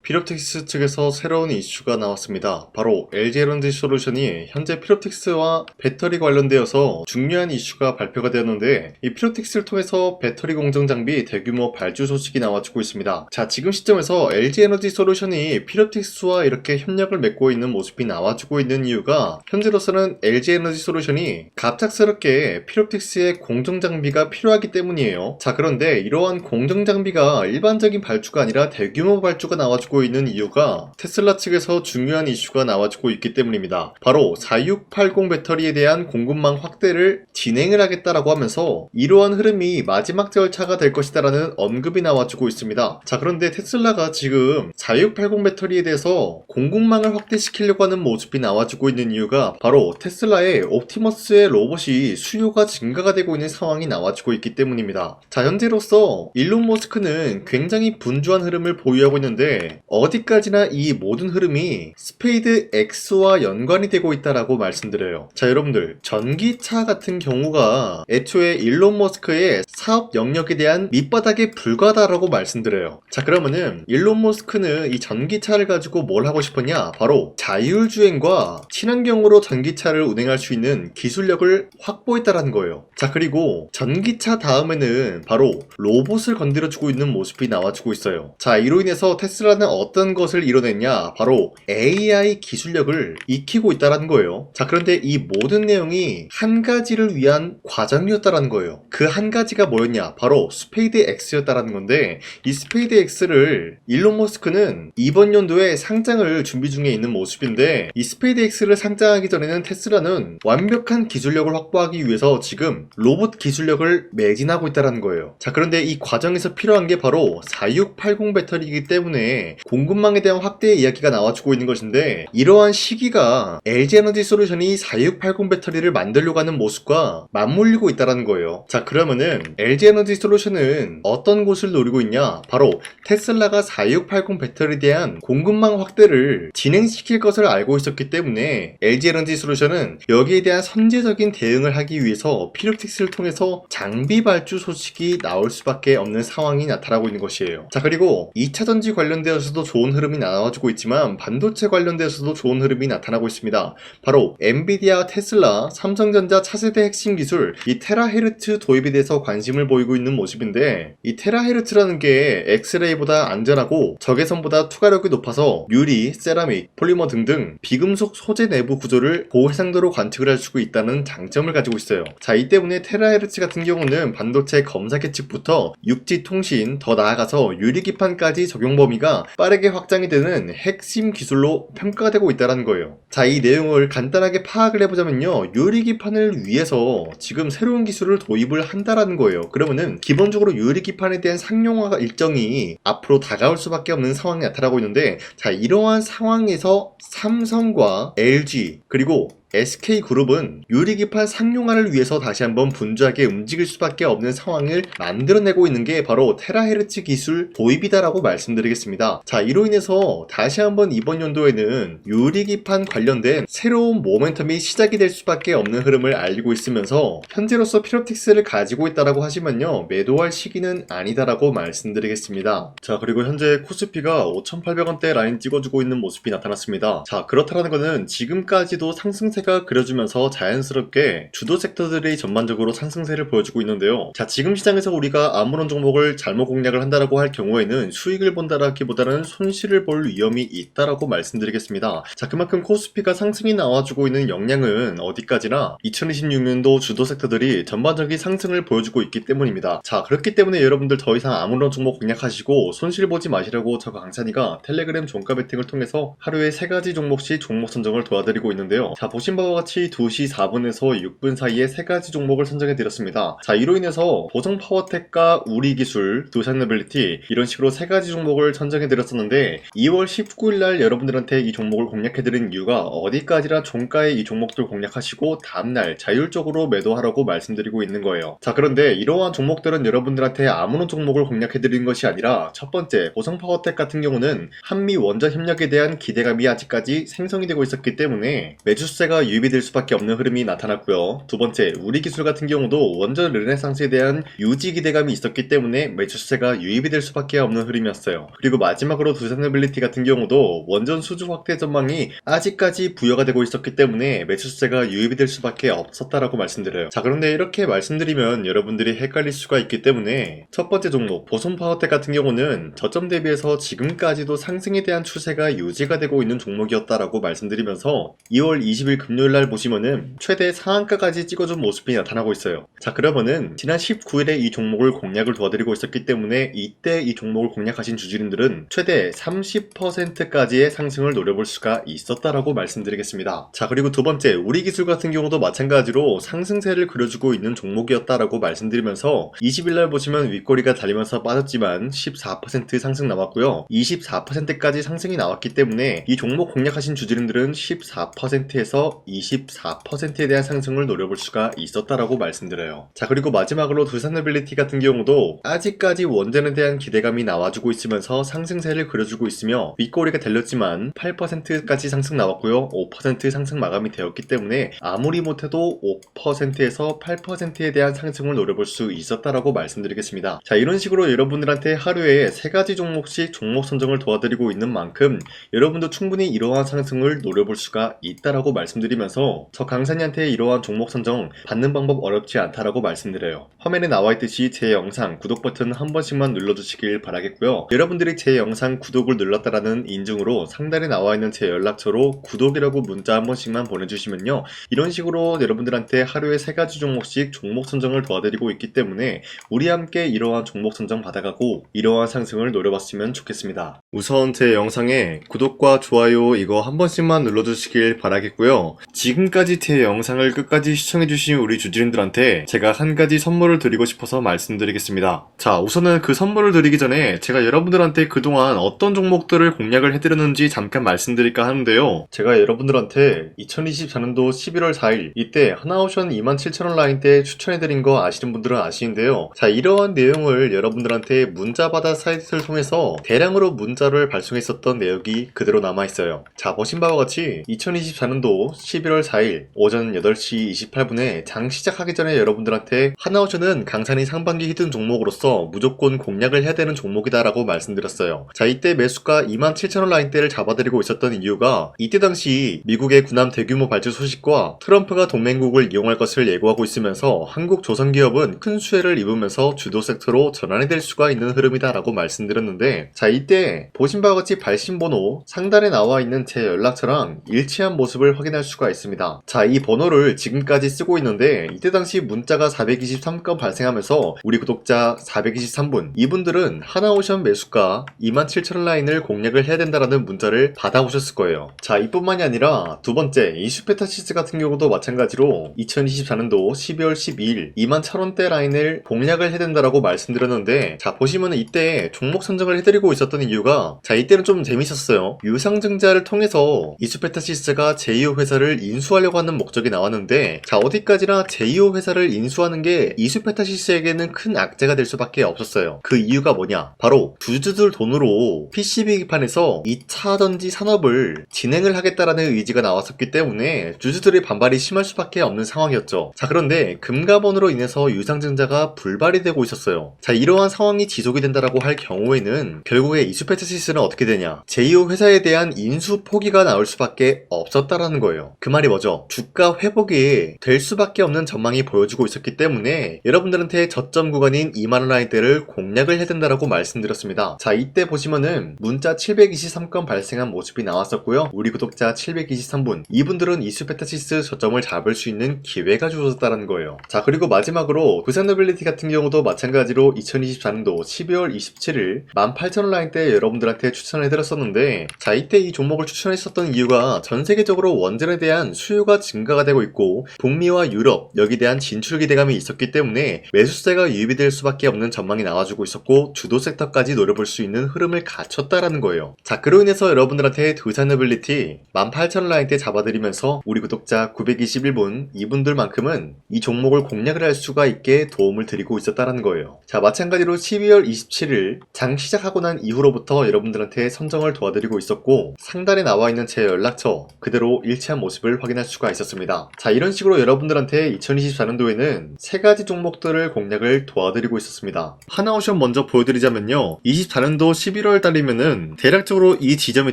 피롭틱스 측에서 새로운 이슈가 나왔습니다. 바로 LG에너지솔루션이 현재 피롭틱스와 배터리 관련되어서 중요한 이슈가 발표가 되었는데, 이 피롭틱스를 통해서 배터리 공정 장비 대규모 발주 소식이 나와주고 있습니다. 자, 지금 시점에서 LG에너지솔루션이 피롭틱스와 이렇게 협력을 맺고 있는 모습이 나와주고 있는 이유가, 현재로서는 LG에너지솔루션이 갑작스럽게 피롭틱스의 공정 장비가 필요하기 때문이에요. 자, 그런데 이러한 공정 장비가 일반적인 발주가 아니라 대규모 발주가 나와주고 있는 이유가 테슬라 측에서 중요한 이슈가 나와주고 있기 때문입니다. 바로 4680 배터리에 대한 공급망 확대를 진행을 하겠다라고 하면서 이러한 흐름이 마지막 절차가 될 것이다라는 언급이 나와주고 있습니다. 자, 그런데 테슬라가 지금 4680 배터리에 대해서 공급망을 확대시키려고 하는 모습이 나와주고 있는 이유가 바로 테슬라의 옵티머스의 로봇이 수요가 증가가 되고 있는 상황이 나와주고 있기 때문입니다. 자, 현재로서 일론 머스크는 굉장히 분주한 흐름을 보유하고 있는데, 어디까지나 이 모든 흐름이 스페이드 X와 연관이 되고 있다라고 말씀드려요. 자, 여러분들, 전기차 같은 경우가 애초에 일론 머스크의 사업 영역에 대한 밑바닥에 불과하다라고 말씀드려요. 자, 그러면은 일론 머스크는 이 전기차를 가지고 뭘 하고 싶었냐? 바로 자율주행과 친환경으로 전기차를 운행할 수 있는 기술력을 확보했다라는 거예요. 자, 그리고 전기차 다음에는 바로 로봇을 건드려주고 있는 모습이 나와주고 있어요. 자, 이로 인해서 테슬라는 어떤 것을 이뤄냈냐? 바로 AI 기술력을 익히고 있다는 거예요. 자, 그런데 이 모든 내용이 한 가지를 위한 과정이었다는 거예요. 그 한 가지가 뭐였냐? 바로 스페이드 X였다는 건데, 이 스페이드 X를 일론 머스크는 이번 연도에 상장을 준비 중에 있는 모습인데, 이 스페이드 X를 상장하기 전에는 테슬라는 완벽한 기술력을 확보하기 위해서 지금 로봇 기술력을 매진하고 있다는 거예요. 자, 그런데 이 과정에서 필요한 게 바로 4680 배터리이기 때문에 공급망에 대한 확대의 이야기가 나와주고 있는 것인데, 이러한 시기가 LG에너지솔루션이 4680 배터리를 만들려고 하는 모습과 맞물리고 있다는 거예요. 자, 그러면은 LG에너지솔루션은 어떤 곳을 노리고 있냐? 바로 테슬라가 4680 배터리에 대한 공급망 확대를 진행시킬 것을 알고 있었기 때문에 LG에너지솔루션은 여기에 대한 선제적인 대응을 하기 위해서 피롭틱스를 통해서 장비 발주 소식이 나올 수밖에 없는 상황이 나타나고 있는 것이에요. 자, 그리고 2차전지 관련되어서도 좋은 흐름이 나와주고 있지만 반도체 관련되어서도 좋은 흐름이 나타나고 있습니다. 바로 엔비디아, 테슬라, 삼성전자 차세대 핵심 기술 이 테라헤르츠 도입에 대해서 관심을 보이고 있는 모습인데, 이 테라헤르츠라는 게 엑스레이보다 안전하고 적외선보다 투과력이 높아서 유리, 세라믹, 폴리머 등등 비금속 소재 내부 구조를 고해상도로 관측을 할 수 있다는 장점을 가지고 있어요. 자, 이 때문에 테라헤르츠 같은 경우는 반도체 검사 계측부터 육지 통신, 더 나아가서 유리기판까지 적용 범위가 빠르게 확장이 되는 핵심 기술로 평가가 되고 있다는 거예요. 자, 이 내용을 간단하게 파악을 해보자면요, 유리기판을 위해서 지금 새로운 기술을 도입을 한다라는 거예요. 그러면은 기본적으로 유리기판에 대한 상용화 일정이 앞으로 다가올 수밖에 없는 상황이 나타나고 있는데, 자, 이러한 상황에서 삼성과 LG 그리고 SK그룹은 유리기판 상용화를 위해서 다시 한번 분주하게 움직일 수밖에 없는 상황을 만들어내고 있는 게 바로 테라헤르츠 기술 도입이다라고 말씀드리겠습니다. 자, 이로 인해서 다시 한번 이번 연도에는 유리기판 관련된 새로운 모멘텀이 시작이 될 수밖에 없는 흐름을 알리고 있으면서, 현재로서 피롭틱스를 가지고 있다라고 하시면요, 매도할 시기는 아니다라고 말씀드리겠습니다. 자, 그리고 현재 코스피가 5,800원대 라인 찍어주고 있는 모습이 나타났습니다. 자, 그렇다는 것은 지금까지도 상승세가 그려주면서 자연스럽게 주도 섹터들이 전반적으로 상승세를 보여주고 있는데요. 자, 지금 시장에서 우리가 아무런 종목을 잘못 공략을 한다라고 할 경우에는 수익을 본다라기보다는 손실을 볼 위험이 있다라고 말씀드리겠습니다. 자, 그만큼 코스피가 상승이 나와주고 있는 영향은 어디까지나 2026년도 주도 섹터들이 전반적인 상승을 보여주고 있기 때문입니다. 자, 그렇기 때문에 여러분들 더 이상 아무런 종목 공략하시고 손실 보지 마시라고 저 강찬이가 텔레그램 종가 베팅을 통해서 하루에 3가지 종목씩 종목 선정을 도와드리고 있는데요. 자, 보신 바와 같이 2시 4분에서 6분 사이에 3가지 종목을 선정해 드렸습니다. 자, 이로 인해서 보성 파워텍과 우리기술, 두샤너빌리티 이런 식으로 3가지 종목을 선정해 드렸었는데, 2월 19일날 여러분들한테 이 종목을 공략해 드린 이유가 어디까지나 종가에 이 종목들 공략하시고 다음날 자율적으로 매도하라고 말씀드리고 있는 거예요. 자, 그런데 이러한 종목들은 여러분들한테 아무런 종목을 공략해 드린 것이 아니라, 첫 번째 보성 파워텍 같은 경우는 한미 원전 협력에 대한 기대감이 아직까지 생성이 되고 있었기 때문에 매수세가 매수세가 유입이 될 수밖에 없는 흐름이 나타났고요. 두 번째, 우리 기술 같은 경우도 원전 르네상스에 대한 유지 기대감이 있었기 때문에 매수세가 유입이 될 수밖에 없는 흐름이었어요. 그리고 마지막으로 두산노빌리티 같은 경우도 원전 수주 확대 전망이 아직까지 부여가 되고 있었기 때문에 매수세가 유입이 될 수밖에 없었다라고 말씀드려요. 자, 그런데 이렇게 말씀드리면 여러분들이 헷갈릴 수가 있기 때문에 첫 번째 종목 보손 파워텍 같은 경우는 저점 대비해서 지금까지도 상승에 대한 추세가 유지가 되고 있는 종목이었다라고 말씀드리면서 2월 20일 금요일날 보시면은 최대 상한가까지 찍어준 모습이 나타나고 있어요. 자, 그러면은 지난 19일에 이 종목을 공략을 도와드리고 있었기 때문에 이때 이 종목을 공략하신 주주님들은 최대 30%까지의 상승을 노려볼 수가 있었다라고 말씀드리겠습니다. 자, 그리고 두 번째, 우리 기술 같은 경우도 마찬가지로 상승세를 그려주고 있는 종목이었다라고 말씀드리면서 20일날 보시면 윗꼬리가 달리면서 빠졌지만 14% 상승 나왔고요. 24%까지 상승이 나왔기 때문에 이 종목 공략하신 주주님들은 14%에서 24%에 대한 상승을 노려볼 수가 있었다라고 말씀드려요. 자, 그리고 마지막으로 두산노빌리티 같은 경우도 아직까지 원전에 대한 기대감이 나와주고 있으면서 상승세를 그려주고 있으며 윗꼬리가 달렸지만 8%까지 상승 나왔고요. 5% 상승 마감이 되었기 때문에 아무리 못해도 5%에서 8%에 대한 상승을 노려볼 수 있었다라고 말씀드리겠습니다. 자, 이런 식으로 여러분들한테 하루에 3가지 종목씩 종목 선정을 도와드리고 있는 만큼 여러분도 충분히 이러한 상승을 노려볼 수가 있다라고 말씀드리면서 저 강사님한테 이러한 종목 선정 받는 방법 어렵지 않다라고 말씀드려요. 화면에 나와있듯이 제 영상 구독 버튼 한 번씩만 눌러주시길 바라겠고요. 여러분들이 제 영상 구독을 눌렀다라는 인증으로 상단에 나와있는 제 연락처로 구독이라고 문자 한 번씩만 보내주시면요, 이런 식으로 여러분들한테 하루에 3가지 종목씩 종목 선정을 도와드리고 있기 때문에 우리 함께 이러한 종목 선정 받아가고 이러한 상승을 노려봤으면 좋겠습니다. 우선 제 영상에 구독과 좋아요 이거 한 번씩만 눌러주시길 바라겠고요. 지금까지 제 영상을 끝까지 시청해주신 우리 주주님들한테 제가 한 가지 선물을 드리고 싶어서 말씀드리겠습니다. 자, 우선은 그 선물을 드리기 전에 제가 여러분들한테 그동안 어떤 종목들을 공략을 해드렸는지 잠깐 말씀드릴까 하는데요. 제가 여러분들한테 2024년도 11월 4일 이때 하나오션 27,000원 라인 때 추천해드린 거 아시는 분들은 아시는데요. 자, 이러한 내용을 여러분들한테 문자받아 사이트를 통해서 대량으로 문자를 발송했었던 내역이 그대로 남아있어요. 자, 보신 바와 같이 2024년도 11월 4일 오전 8시 28분에 장 시작하기 전에 여러분들한테 하나오션은 강산이 상반기 히든 종목으로서 무조건 공략을 해야 되는 종목이다 라고 말씀드렸어요. 자, 이때 매수가 27,000원 라인대를 잡아드리고 있었던 이유가 이때 당시 미국의 군함 대규모 발주 소식과 트럼프가 동맹국을 이용할 것을 예고하고 있으면서 한국 조선기업은 큰 수혜를 입으면서 주도 섹터로 전환이 될 수가 있는 흐름이다 라고 말씀드렸는데, 자, 이때 보신 바와 같이 발신번호 상단에 나와 있는 제 연락처랑 일치한 모습을 확인할 수가 있습니다. 자, 이 번호를 지금까지 쓰고 있는데 이때 당시 문자가 423건 발생하면서 우리 구독자 423분, 이분들은 하나오션 매수가 27,000원 라인을 공략을 해야 된다라는 문자를 받아오셨을 거예요. 자, 이뿐만이 아니라 두 번째 이슈페타시스 같은 경우도 마찬가지로 2024년도 12월 12일 21,000원대 라인을 공략을 해야 된다라고 말씀드렸는데, 자, 보시면 이때 종목 선정을 해드리고 있었던 이유가, 자, 이때는 좀 재밌었어요. 유상증자를 통해서 이슈페타시스가 제2호 회사를 인수하려고 하는 목적이 나왔는데, 자, 어디까지나 제2호 회사를 인수하는 게 이슈페타시스에게는 큰 악재가 될 수밖에 없었어요. 그 이유가 뭐냐? 바로 주주들 돈으로 PCB 기판에서 2차전지 산업을 진행을 하겠다라는 의지가 나왔었기 때문에 주주들의 반발이 심할 수밖에 없는 상황이었죠. 자, 그런데 금가번으로 인해서 유상증자가 불발이 되고 있었어요. 자, 이러한 상황이 지속이 된다라고 할 경우에는 결국에 이슈페타시스는 어떻게 되냐? 제2호 회사에 대한 인수 포기가 나올 수밖에 없었다라는 거예요. 그 말이 뭐죠? 주가 회복이 될 수밖에 없는 전망이 보여주고 있었기 때문에 여러분들한테 저점 구간인 2만원 라인대를 공략을 해야 된다라고 말씀드렸습니다. 자, 이때 보시면은 문자 723건 발생한 모습이 나왔었고요. 우리 구독자 723분, 이분들은 이슈페타시스 저점을 잡을 수 있는 기회가 주어졌다는 거예요. 자, 그리고 마지막으로 두산노빌리티 같은 경우도 마찬가지로 2024년도 12월 27일 18,000원 라인대 여러분들한테 추천해드렸었는데, 자, 이때 이 종목을 추천했었던 이유가 전 세계적으로 원전에 대한 수요가 증가가 되고 있고 북미와 유럽 여기에 대한 진출 기대감이 있었기 때문에 매수세가 유입이 될 수밖에 없는 전망이 나와주고 있었고 주도 섹터까지 노려볼 수 있는 흐름을 갖췄다라는 거예요. 자, 그로 인해서 여러분들한테 두산노빌리티 18,000원 라인대 잡아드리면서 우리 구독자 921분, 이분들만큼은 이 종목을 공략을 할 수가 있게 도움을 드리고 있었다라는 거예요. 자, 마찬가지로 12월 27일 장 시작하고 난 이후로부터 여러분들한테 선정을 도와드리고 있었고 상단에 나와 있는 제 연락처 그대로 일치한 모습 모습을 확인할 수가 있었습니다. 자, 이런 식으로 여러분들한테 2024년도에는 세 가지 종목들을 공략을 도와드리고 있었습니다. 하나오션 먼저 보여드리자면요, 24년도 11월 달이면은 대략적으로 이 지점이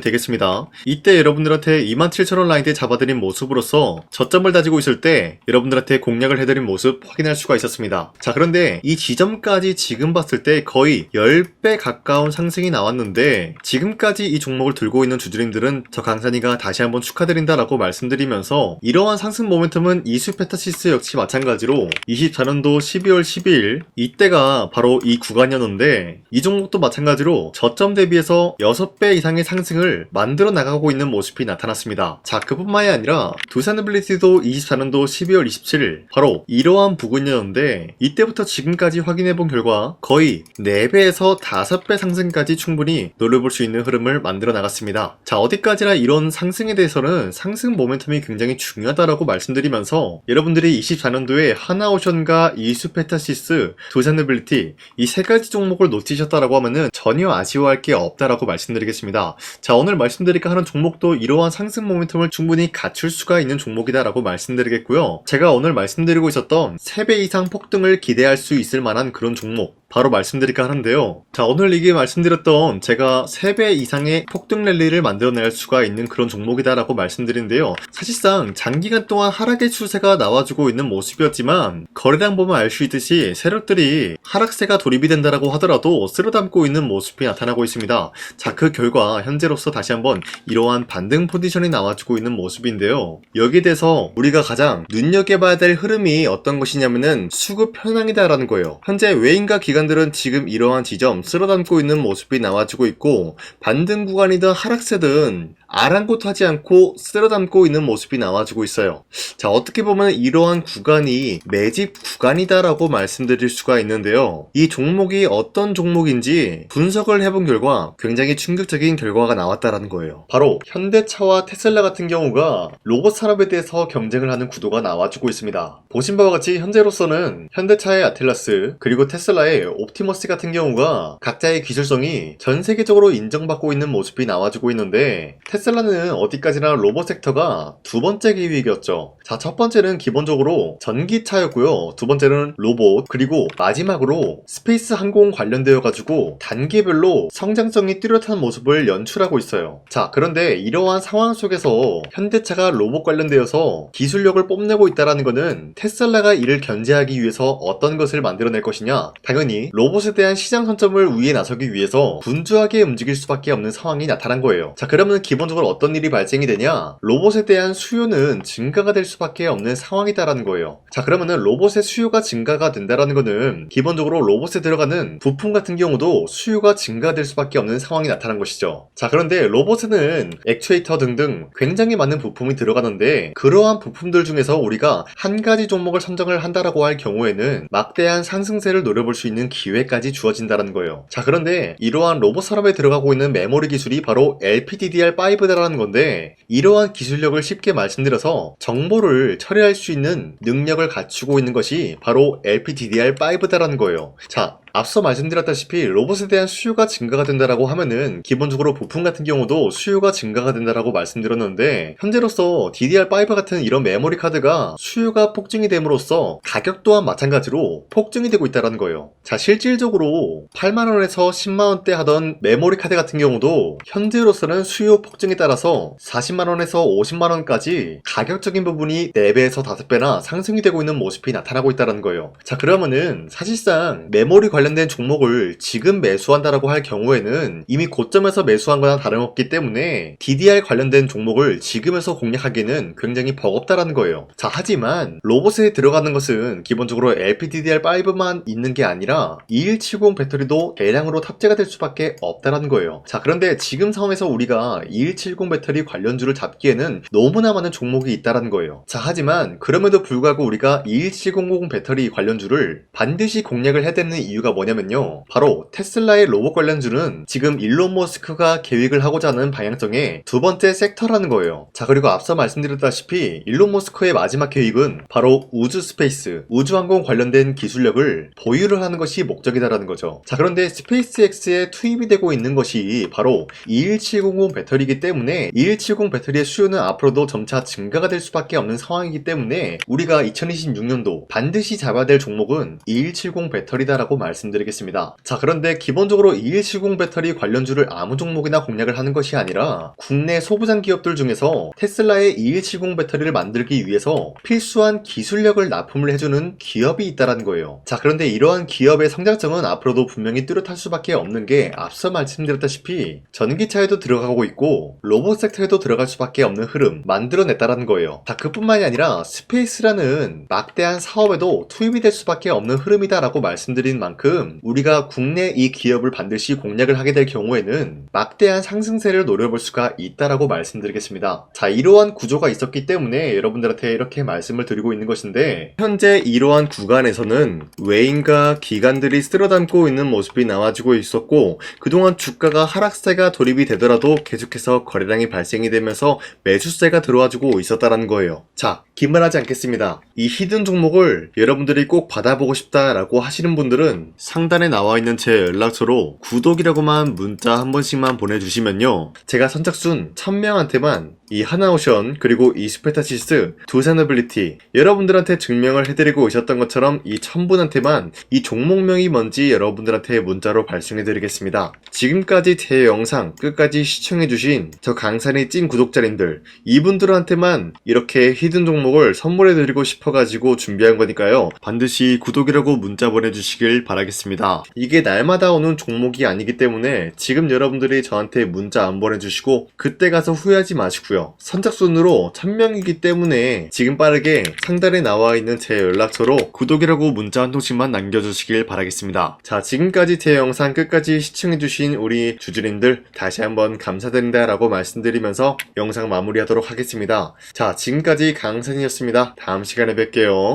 되겠습니다. 이때 여러분들한테 27,000원 라인대 잡아드린 모습으로서 저점을 다지고 있을 때 여러분들한테 공략을 해드린 모습 확인할 수가 있었습니다. 자, 그런데 이 지점까지 지금 봤을 때 거의 10배 가까운 상승이 나왔는데, 지금까지 이 종목을 들고 있는 주주님들은 저 강산이가 다시 한번 축하드린다라고 말씀드리면서, 이러한 상승 모멘텀은 이수페타시스 역시 마찬가지로 24년도 12월 12일 이때가 바로 이 구간이었는데, 이 종목도 마찬가지로 저점 대비해서 6배 이상의 상승을 만들어 나가고 있는 모습이 나타났습니다. 자, 그뿐만이 아니라 두산빌리티도 24년도 12월 27일 바로 이러한 부근이었는데, 이때부터 지금까지 확인해본 결과 거의 4배에서 5배 상승까지 충분히 노려볼 수 있는 흐름을 만들어 나갔습니다. 자, 어디까지나 이런 상승에 대해서는 상승 모멘텀이 굉장히 중요하다라고 말씀드리면서, 여러분들이 24년도에 하나오션과 이수페타시스, 두산빌리티 이 세 가지 종목을 놓치셨다라고 하면은 전혀 아쉬워할 게 없다라고 말씀드리겠습니다. 자, 오늘 말씀드릴까 하는 종목도 이러한 상승 모멘텀을 충분히 갖출 수가 있는 종목이다라고 말씀드리겠고요. 제가 오늘 말씀드리고 있었던 3배 이상 폭등을 기대할 수 있을 만한 그런 종목 바로 말씀드릴까 하는데요. 자, 오늘 이게 말씀드렸던 제가 3배 이상의 폭등 랠리를 만들어낼 수가 있는 그런 종목이다라고 말씀드리는데요. 사실상 장기간 동안 하락의 추세가 나와주고 있는 모습이었지만, 거래량 보면 알 수 있듯이 세력들이 하락세가 돌입이 된다라고 하더라도 쓸어담고 있는 모습이 나타나고 있습니다. 자, 그 결과 현재로서 다시 한번 이러한 반등 포지션이 나와주고 있는 모습인데요. 여기에 대해서 우리가 가장 눈여겨봐야 될 흐름이 어떤 것이냐면은 수급 현황이다라는 거예요. 현재 외인과 기관들은 지금 이러한 지점 쓸어담고 있는 모습이 나와주고 있고, 반등 구간이든 하락세든 아랑곳하지 않고 쓸어담고 있는 모습이 나와주고 있어요. 자, 어떻게 보면 이러한 구간이 매집 구간이다라고 말씀드릴 수가 있는데요. 이 종목이 어떤 종목인지 분석을 해본 결과 굉장히 충격적인 결과가 나왔다라는 거예요. 바로 현대차와 테슬라 같은 경우가 로봇 산업에 대해서 경쟁을 하는 구도가 나와주고 있습니다. 보신 바와 같이 현재로서는 현대차의 아틀라스 그리고 테슬라의 옵티머스 같은 경우가 각자의 기술성이 전 세계적으로 인정받고 있는 모습이 나와주고 있는데, 테슬라는 어디까지나 로봇 섹터가 두 번째 기획이었죠. 자, 첫 번째는 기본적으로 전기차였고요. 두 번째는 로봇, 그리고 마지막으로 스페이스 항공 관련되어 가지고 단계별로 성장성이 뚜렷한 모습을 연출하고 있어요. 자, 그런데 이러한 상황 속에서 현대차가 로봇 관련되어서 기술력을 뽐내고 있다는 것은 테슬라가 이를 견제하기 위해서 어떤 것을 만들어낼 것이냐, 당연히 로봇에 대한 시장 선점을 위해 나서기 위해서 분주하게 움직일 수밖에 없는 상황이 나타난 거예요. 자, 그러면 기본적으로 어떤 일이 발생이 되냐, 로봇에 대한 수요는 증가가 될 수밖에 없는 상황이다라는 거예요. 자, 그러면은 로봇의 수요가 증가가 된다라는 거는 기본적으로 로봇에 들어가는 부품 같은 경우도 수요가 증가될 수밖에 없는 상황이 나타난 것이죠. 자, 그런데 로봇에는 액추에이터 등등 굉장히 많은 부품이 들어가는데, 그러한 부품들 중에서 우리가 한 가지 종목을 선정을 한다라고 할 경우에는 막대한 상승세를 노려볼 수 있는 기회까지 주어진다는 거예요. 자, 그런데 이러한 로봇 산업에 들어가고 있는 메모리 기술이 바로 LPDDR5다라는 건데, 이러한 기술력을 쉽게 말씀드려서 정보를 처리할 수 있는 능력을 갖추고 있는 것이 바로 LPDDR5다라는 거예요. 자, 앞서 말씀드렸다시피 로봇에 대한 수요가 증가가 된다라고 하면은 기본적으로 부품 같은 경우도 수요가 증가가 된다라고 말씀드렸는데, 현재로서 DDR5 같은 이런 메모리 카드가 수요가 폭증이 됨으로써 가격 또한 마찬가지로 폭증이 되고 있다는 거예요. 자, 실질적으로 8만원에서 10만원대 하던 메모리 카드 같은 경우도 현재로서는 수요 폭증에 따라서 40만원에서 50만원까지 가격적인 부분이 4배에서 5배나 상승이 되고 있는 모습이 나타나고 있다는 거예요. 자, 그러면은 사실상 메모리 관련된 종목을 지금 매수한다라고 할 경우에는 이미 고점에서 매수한 거나 다름없기 때문에 DDR 관련된 종목을 지금에서 공략하기에는 굉장히 버겁다라는 거예요. 자, 하지만 로봇에 들어가는 것은 기본적으로 LPDDR5만 있는 게 아니라 2170 배터리도 대량으로 탑재가 될 수밖에 없다라는 거예요. 자, 그런데 지금 상황에서 우리가 2170 배터리 관련주를 잡기에는 너무나 많은 종목이 있다라는 거예요. 자, 하지만 그럼에도 불구하고 우리가 21700 배터리 관련주를 반드시 공략을 해야 되는 이유가 뭐냐면요. 바로 테슬라의 로봇 관련주는 지금 일론 머스크가 계획을 하고자 하는 방향성의 두 번째 섹터라는 거예요. 자, 그리고 앞서 말씀드렸다시피 일론 머스크의 마지막 계획은 바로 우주 스페이스, 우주항공 관련된 기술력을 보유를 하는 것이 목적이다라는 거죠. 자, 그런데 스페이스X에 투입이 되고 있는 것이 바로 21700 배터리이기 때문에 2170 배터리의 수요는 앞으로도 점차 증가가 될 수밖에 없는 상황이기 때문에 우리가 2026년도 반드시 잡아야 될 종목은 2170 배터리다라고 말씀드리겠습니다. 자, 그런데 기본적으로 2170 배터리 관련주를 아무 종목이나 공략을 하는 것이 아니라 국내 소부장 기업들 중에서 테슬라의 2170 배터리를 만들기 위해서 필수한 기술력을 납품을 해주는 기업이 있다는 거예요. 자, 그런데 이러한 기업의 성장성은 앞으로도 분명히 뚜렷할 수밖에 없는 게 앞서 말씀드렸다시피 전기차에도 들어가고 있고 로봇 섹터에도 들어갈 수밖에 없는 흐름 만들어냈다라는 거예요. 자, 그뿐만이 아니라 스페이스라는 막대한 사업에도 투입이 될 수밖에 없는 흐름이다라고 말씀드린 만큼 우리가 국내 이 기업을 반드시 공략을 하게 될 경우에는 막대한 상승세를 노려볼 수가 있다라고 말씀드리겠습니다. 자, 이러한 구조가 있었기 때문에 여러분들한테 이렇게 말씀을 드리고 있는 것인데 현재 이러한 구간에서는 외인과 기관들이 쓸어담고 있는 모습이 나와지고 있었고 그동안 주가가 하락세가 돌입이 되더라도 계속해서 거래량이 발생이 되면서 매수세가 들어와주고 있었다라는 거예요. 자, 긴말하지 않겠습니다. 이 히든 종목을 여러분들이 꼭 받아보고 싶다라고 하시는 분들은 상단에 나와 있는 제 연락처로 구독이라고만 문자 한 번씩만 보내주시면요. 제가 선착순 1000명한테만 이 하나오션 그리고 이 스페타시스 두산어빌리티 여러분들한테 증명을 해드리고 있었던 것처럼 이 1000분한테만 이 종목명이 뭔지 여러분들한테 문자로 발송해드리겠습니다. 지금까지 제 영상 끝까지 시청해주신 저 강산의 찐 구독자님들 이분들한테만 이렇게 히든 종목을 선물해드리고 싶어가지고 준비한 거니까요. 반드시 구독이라고 문자 보내주시길 바라겠습니다. 이게 날마다 오는 종목이 아니기 때문에 지금 여러분들이 저한테 문자 안 보내주시고 그때 가서 후회하지 마시고요. 선착순으로 1000명이기 때문에 지금 빠르게 상단에 나와 있는 제 연락처로 구독이라고 문자 한 통씩만 남겨주시길 바라겠습니다. 자, 지금까지 제 영상 끝까지 시청해주신 우리 주주님들 다시 한번 감사드린다 라고 말씀드리면서 영상 마무리하도록 하겠습니다. 자, 지금까지 강산이었습니다. 다음 시간에 뵐게요.